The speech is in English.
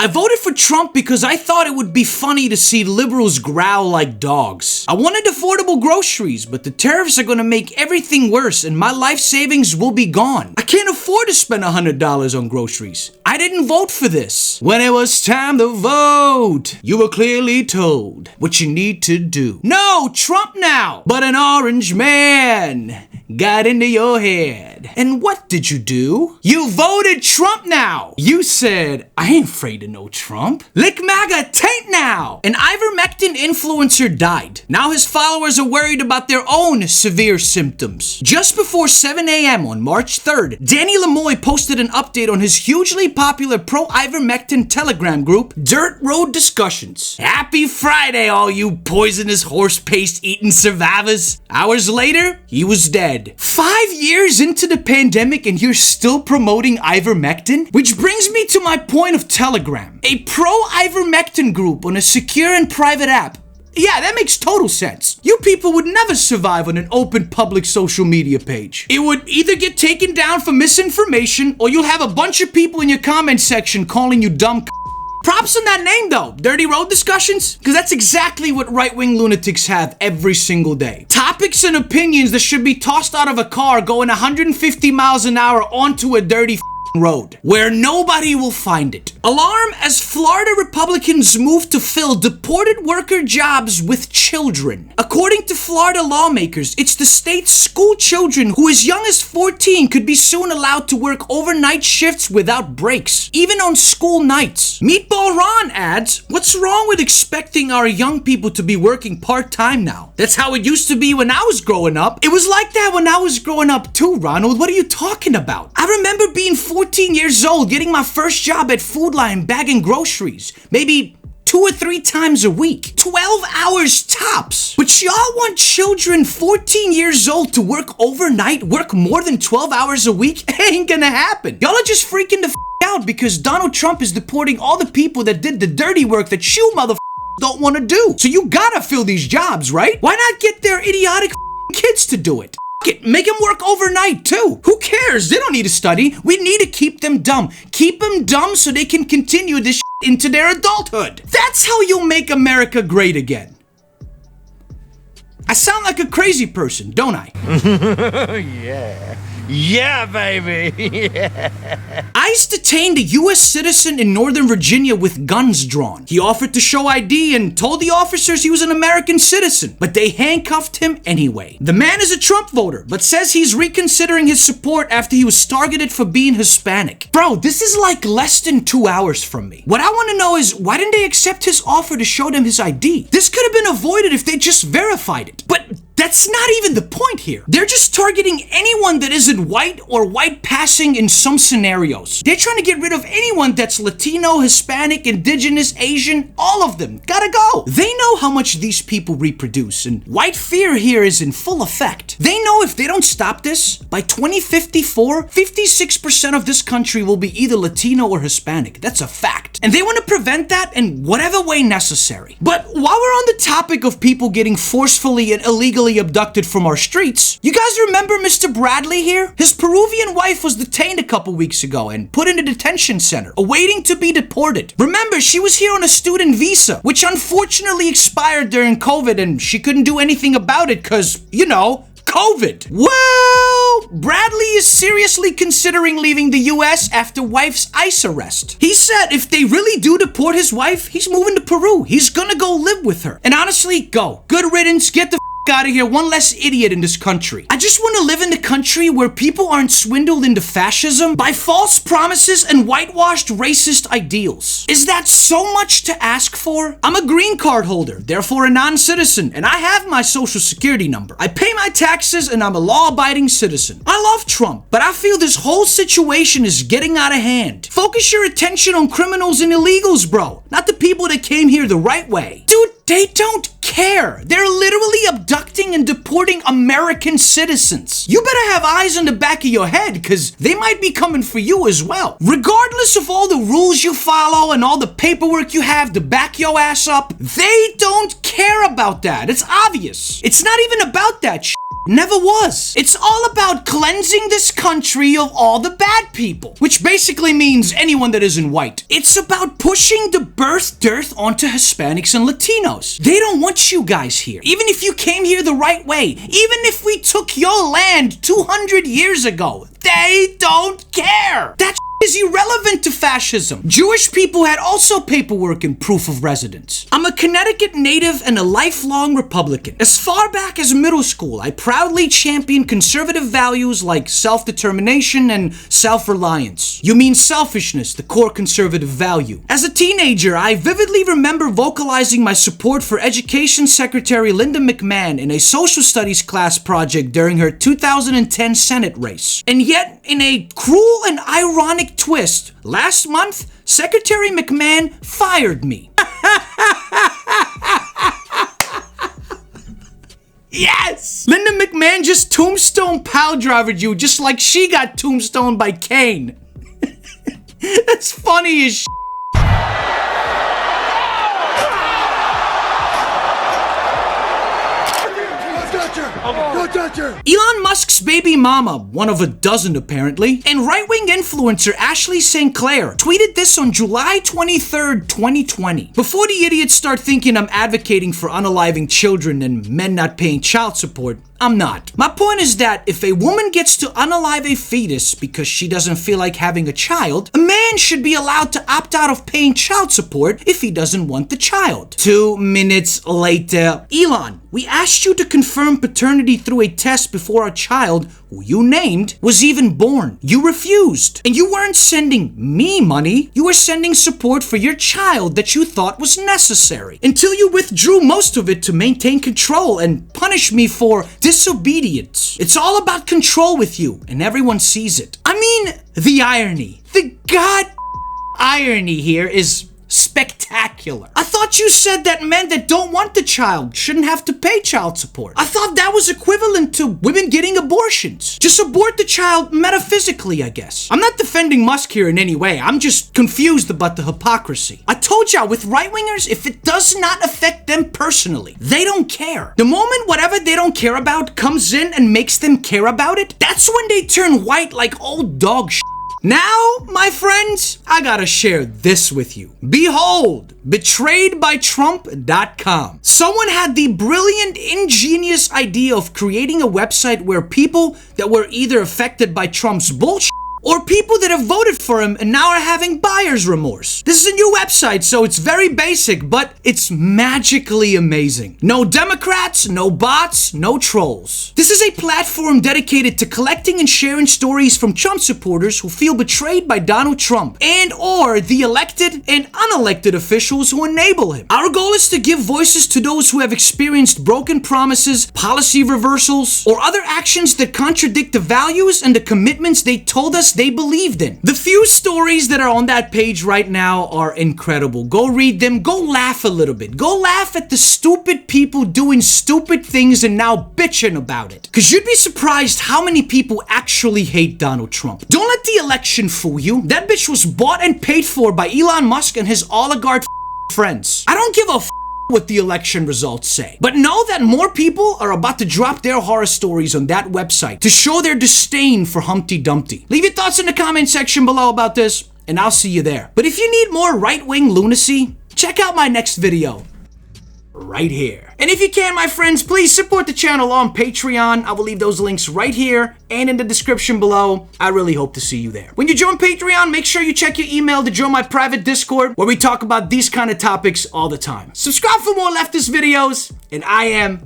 I voted for Trump because I thought it would be funny to see liberals growl like dogs. I wanted affordable groceries, but the tariffs are gonna make everything worse and my life savings will be gone. I can't afford to spend $100 on groceries. I didn't vote for this. When it was time to vote, you were clearly told what you need to do. No, Trump now! But an orange man got into your head. And what did you do? You voted Trump now! You said, I ain't afraid of no Trump. Lick MAGA taint now! An ivermectin influencer died. Now his followers are worried about their own severe symptoms. Just before 7 a.m. on March 3rd, Danny Lemoy posted an update on his hugely popular pro-ivermectin Telegram group, Dirt Road Discussions. Happy Friday, all you poisonous horse paste eating survivors. Hours later, he was dead. 5 years into the pandemic and you're still promoting ivermectin? Which brings me to my point of Telegram. A pro-ivermectin group on a secure and private app. Yeah, that makes total sense. You people would never survive on an open public social media page. It would either get taken down for misinformation or you'll have a bunch of people in your comment section calling you dumb. Props on that name though, Dirty Road Discussions, because that's exactly what right-wing lunatics have every single day. Topics and opinions that should be tossed out of a car going 150 miles an hour onto a dirty road where nobody will find it. Alarm as Florida Republicans move to fill deported worker jobs with children. According to Florida lawmakers, it's the state's school children who as young as 14 could be soon allowed to work overnight shifts without breaks, even on school nights. Meatball Ron adds, what's wrong with expecting our young people to be working part-time now? That's how it used to be when I was growing up. It was like that when I was growing up too, Ronald. What are you talking about? I remember being 14 years old, getting my first job at Food Lion bagging groceries. Maybe 2 or 3 times a week. 12 hours tops. But y'all want children 14 years old to work overnight, work more than 12 hours a week? It ain't gonna happen. Y'all are just freaking the out because Donald Trump is deporting all the people that did the dirty work that you don't want to do. So you gotta fill these jobs, right? Why not get their idiotic kids to do it? Make them work overnight too. Who cares? They don't need to study. We need to keep them dumb. Keep them dumb so they can continue this into their adulthood. That's how you'll make America great again. I sound like a crazy person, don't I? Yeah. Yeah, baby. Yeah. ICE detained a U.S. citizen in Northern Virginia with guns drawn. He offered to show ID and told the officers he was an American citizen, but they handcuffed him anyway. The man is a Trump voter, but says he's reconsidering his support after he was targeted for being Hispanic. Bro, this is like less than 2 hours from me. What I want to know is, why didn't they accept his offer to show them his ID? This could have been avoided if they just verified it. But that's not even the point here. They're just targeting anyone that isn't white or white passing in some scenarios. They're trying to get rid of anyone that's Latino, Hispanic, Indigenous, Asian, all of them. Gotta go. They know how much these people reproduce, and white fear here is in full effect. They know if they don't stop this, by 2054, 56% of this country will be either Latino or Hispanic. That's a fact. And they want to prevent that in whatever way necessary. But while we're on the topic of people getting forcefully and illegally abducted from our streets, you guys remember Mr. Bradley here? His Peruvian wife was detained a couple weeks ago and put in a detention center, awaiting to be deported. Remember, she was here on a student visa, which unfortunately expired during COVID and she couldn't do anything about it because, you know, COVID. Well, Bradley is seriously considering leaving the US after wife's ICE arrest. He said if they really do deport his wife, he's moving to Peru. He's gonna go live with her. And honestly, go. Good riddance, get the out of here, one less idiot in this country. I just want to live in the country where people aren't swindled into fascism by false promises and whitewashed racist ideals. Is that so much to ask for? I'm a green card holder, therefore a non-citizen, and I have my social security number. I pay my taxes and I'm a law-abiding citizen. I love Trump, but I feel this whole situation is getting out of hand. Focus your attention on criminals and illegals, bro, not the people that came here the right way. Dude, they don't care. They're literally abducting and deporting American citizens. You better have eyes on the back of your head because they might be coming for you as well. Regardless of all the rules you follow and all the paperwork you have to back your ass up, they don't care about that. It's obvious. It's not even about that shit. Never was. It's all about cleansing this country of all the bad people, which basically means anyone that isn't white. It's about pushing the birth dearth onto Hispanics and Latinos. They don't want you guys here. Even if you came here the right way, even if we took your land 200 years ago, they don't care. That is irrelevant to fascism. Jewish people had also paperwork and proof of residence. I'm a Connecticut native and a lifelong Republican. As far back as middle school, I proudly championed conservative values like self-determination and self-reliance. You mean selfishness, the core conservative value. As a teenager, I vividly remember vocalizing my support for Education Secretary Linda McMahon in a social studies class project during her 2010 Senate race. And yet, in a cruel and ironic twist, last month, Secretary McMahon fired me. Yes! Linda McMahon just tombstone pile-drivered you just like she got tombstoned by Kane. That's funny as shit. Don't touch her! Elon Musk's baby mama, one of a dozen apparently, and right-wing influencer Ashley St. Clair tweeted this on July 23rd, 2020. Before the idiots start thinking I'm advocating for unaliving children and men not paying child support, I'm not. My point is that if a woman gets to unalive a fetus because she doesn't feel like having a child, a man should be allowed to opt out of paying child support if he doesn't want the child. 2 minutes later, Elon, we asked you to confirm paternity through a test before our child, who you named, was even born. You refused. And you weren't sending me money, you were sending support for your child that you thought was necessary. Until you withdrew most of it to maintain control and punish me for disobedience. It's all about control with you, and everyone sees it. I mean, the irony. The irony here is spectacular. I thought you said that men that don't want the child shouldn't have to pay child support. I thought that was equivalent to women getting abortions. Just abort the child metaphysically, I guess. I'm not defending Musk here in any way. I'm just confused about the hypocrisy. I told y'all, with right-wingers, if it does not affect them personally, they don't care. The moment whatever they don't care about comes in and makes them care about it, that's when they turn white like old dog shit. Now, my friends, I gotta share this with you. Behold, betrayedbytrump.com. Someone had the brilliant, ingenious idea of creating a website where people that were either affected by Trump's bullshit or people that have voted for him and now are having buyer's remorse. This is a new website, so it's very basic, but it's magically amazing. No Democrats, no bots, no trolls. This is a platform dedicated to collecting and sharing stories from Trump supporters who feel betrayed by Donald Trump and or the elected and unelected officials who enable him. Our goal is to give voices to those who have experienced broken promises, policy reversals, or other actions that contradict the values and the commitments they told us they believed in. The few stories that are on that page right now are incredible. Go read them. Go laugh a little bit. Go laugh at the stupid people doing stupid things and now bitching about it. Because you'd be surprised how many people actually hate Donald Trump. Don't let the election fool you. That bitch was bought and paid for by Elon Musk and his oligarch friends. I don't give a what the election results say. But know that more people are about to drop their horror stories on that website to show their disdain for Humpty Dumpty. Leave your thoughts in the comment section below about this, and I'll see you there. But if you need more right-wing lunacy, check out my next video right here. And if you can, my friends, please support the channel on Patreon. I will leave those links right here and in the description below. I really hope to see you there. When you join Patreon, make sure you check your email to join my private Discord where we talk about these kind of topics all the time. Subscribe for more leftist videos, and I am